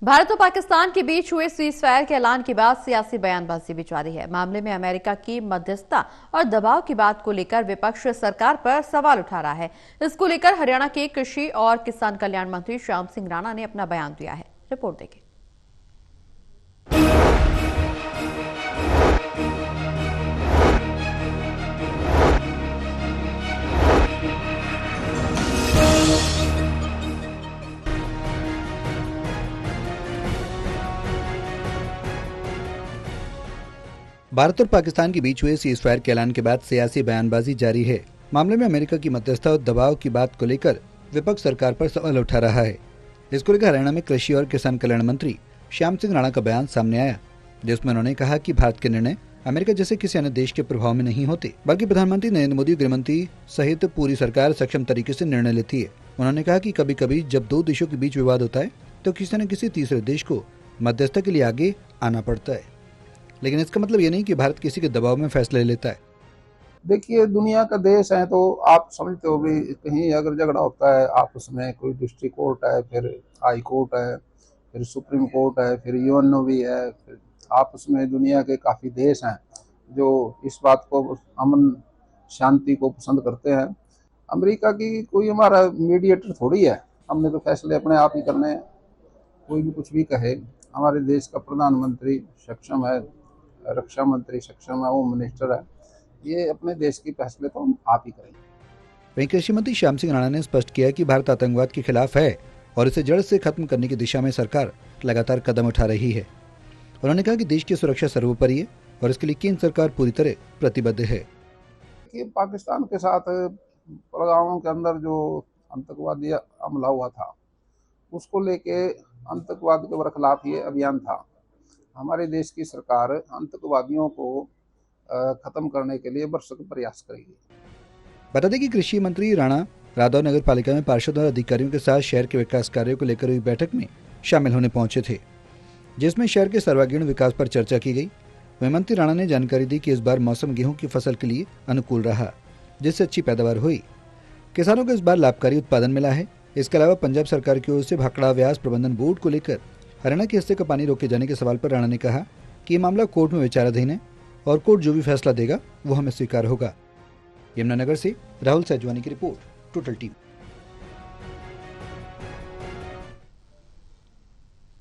भारत और पाकिस्तान के बीच हुए सीजफायर के ऐलान के बाद सियासी बयानबाजी भी जारी है। मामले में अमेरिका की मध्यस्थता और दबाव की बात को लेकर विपक्ष सरकार पर सवाल उठा रहा है। इसको लेकर हरियाणा के कृषि और किसान कल्याण मंत्री श्याम सिंह राणा ने अपना बयान दिया है। रिपोर्ट देखिए। भारत और पाकिस्तान के बीच हुए सीजफायर के ऐलान के बाद सियासी बयानबाजी जारी है। मामले में अमेरिका की मध्यस्थता और दबाव की बात को लेकर विपक्ष सरकार पर सवाल उठा रहा है। इसको लेकर हरियाणा में कृषि और किसान कल्याण मंत्री श्याम सिंह राणा का बयान सामने आया, जिसमें उन्होंने कहा कि भारत के निर्णय अमेरिका जैसे किसी अन्य देश के प्रभाव में नहीं होते, बल्कि प्रधानमंत्री नरेंद्र मोदी, गृहमंत्री सहित पूरी सरकार सक्षम तरीके से निर्णय लेती है। उन्होंने कहा कि कभी कभी जब दो देशों के बीच विवाद होता है तो किसी न किसी तीसरे देश को मध्यस्थता के लिए आगे आना पड़ता है, लेकिन इसका मतलब ये नहीं कि भारत किसी के दबाव में फैसले लेता है। देखिए, दुनिया का देश है तो आप समझते हो भी कहीं अगर झगड़ा होता है आपस में, कोई डिस्ट्रिक्ट कोर्ट है, फिर हाई कोर्ट है, फिर सुप्रीम कोर्ट है, फिर यूएनओ भी है, फिर आपस में दुनिया के काफ़ी देश हैं जो इस बात को, अमन शांति को पसंद करते हैं। अमेरिका की कोई हमारा मीडिएटर थोड़ी है, हमने तो फैसले अपने आप ही करने हैं। कोई भी कुछ भी कहे, हमारे देश का प्रधानमंत्री सक्षम है, रक्षा मंत्री सक्षम है, होम मिनिस्टर है, ये अपने देश की फैसले तो हम आप ही करेंगे। वहीं कृषि मंत्री श्याम सिंह राणा ने स्पष्ट किया कि भारत आतंकवाद के खिलाफ है और इसे जड़ से खत्म करने की दिशा में सरकार लगातार कदम उठा रही है। उन्होंने कहा कि देश की सुरक्षा सर्वोपरि है और इसके लिए केंद्र सरकार पूरी तरह प्रतिबद्ध है। पाकिस्तान के साथ पहलगाम के अंदर जो आतंकवादी हमला हुआ था, उसको लेके आतंकवाद के खिलाफ ये अभियान था। हमारे देश की सरकार आतंकवादियों को खत्म करने के लिए भरसक प्रयास करेगी। बता दें कि कृषि मंत्री राणा रादौर नगर पालिका में पार्षदों और अधिकारियों के साथ शहर के विकास कार्यों को लेकर हुई बैठक में शामिल होने पहुंचे थे, जिसमें शहर के सर्वांगीण विकास पर चर्चा की गई। वहीं मंत्री राणा ने जानकारी दी कि इस बार मौसम गेहूं की फसल के लिए अनुकूल रहा, जिससे अच्छी पैदावार हुई। किसानों को इस बार लाभकारी उत्पादन मिला है। इसके अलावा पंजाब सरकार की ओर से भाखड़ा व्यास प्रबंधन बोर्ड को लेकर हरियाणा के हिस्से का पानी रोके जाने के सवाल पर राणा ने कहा कि ये मामला कोर्ट में विचाराधीन है और कोर्ट जो भी फैसला देगा वो हमें स्वीकार होगा। यमुनानगर से राहुल सैजवानी की रिपोर्ट, टोटल टीवी।